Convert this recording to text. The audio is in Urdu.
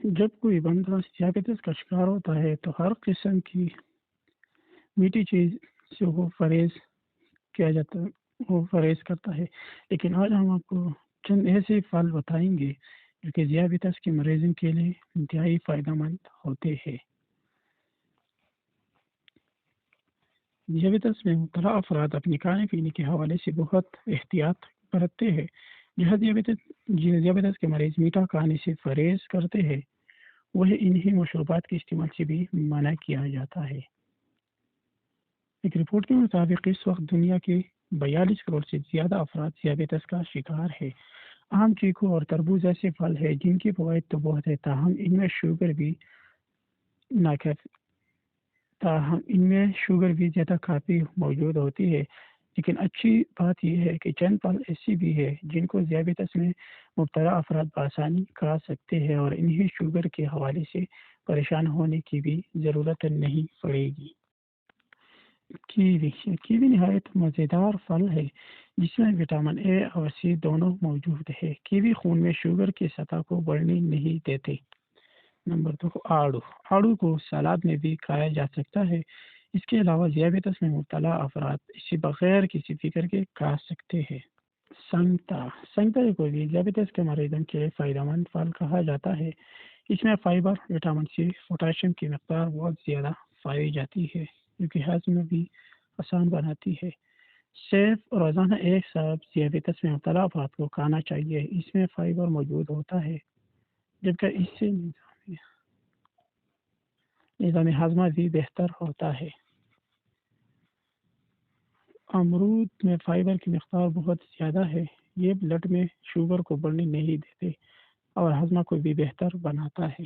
جب کوئی بندہ ذیابیطس کا شکار ہوتا ہے تو ہر قسم کی میٹھی چیز سے وہ پرہیز کرتا ہے، لیکن آج ہم آپ کو چند ایسے پھل بتائیں گے جو کہ ذیابیطس کے مریضوں کے لیے انتہائی فائدہ مند ہوتے ہیں۔ ذیابیطس میں مبتلا افراد اپنے کھانے پینے کے حوالے سے بہت احتیاط برتتے ہیں۔ جہاں ذیابیطس کے مریض میٹھا کھانے سے پرہیز کرتے ہیں، وہ انہی مشروبات کے استعمال سے بھی منع کیا جاتا ہے۔ ایک رپورٹ کے مطابق اس وقت دنیا کے 42 کروڑ سے زیادہ افراد ذیابیطس کا شکار ہے۔ آم، چیکو اور تربوز ایسے پھل ہیں جن کی فوائد تو بہت ہے، تاہم ان میں شوگر بھی زیادہ کافی موجود ہوتی ہے۔ لیکن اچھی بات یہ ہے کہ چند پھل ایسی بھی ہے جن کو ذیابیطس میں مبتلا افراد بآسانی کھا سکتے ہیں اور انہیں شوگر کے حوالے سے پریشان ہونے کی بھی ضرورت نہیں پڑے گی۔ کیوی نہایت مزیدار پھل ہے جس میں وٹامن اے اور سی دونوں موجود ہے۔ کیوی خون میں شوگر کی سطح کو بڑھنے نہیں دیتے۔ نمبر 2، آڑو کو سلاد میں بھی کھایا جا سکتا ہے۔ اس کے علاوہ ذیابیطس میں مبتلا افراد اسے بغیر کسی فکر کے کھا سکتے ہیں۔ سنگترا کو بھی ذیابیطس کے مریضوں کے لیے فائدہ مند پھل کہا جاتا ہے۔ اس میں فائبر، وٹامن سی، پوٹاشیم کی مقدار بہت زیادہ پائی جاتی ہے جو کہ ہضم بھی آسان بناتی ہے۔ سیب روزانہ ایک سبز ذیابیطس میں مبتلا افراد کو کھانا چاہیے۔ اس میں فائبر موجود ہوتا ہے جبکہ اس سے نظام ہاضمہ بھی بہتر ہوتا ہے۔ امرود میں فائبر کی مقدار بہت زیادہ ہے۔ یہ بلڈ میں شوگر کو بڑھنے نہیں دیتے اور ہاضمہ کو بھی بہتر بناتا ہے۔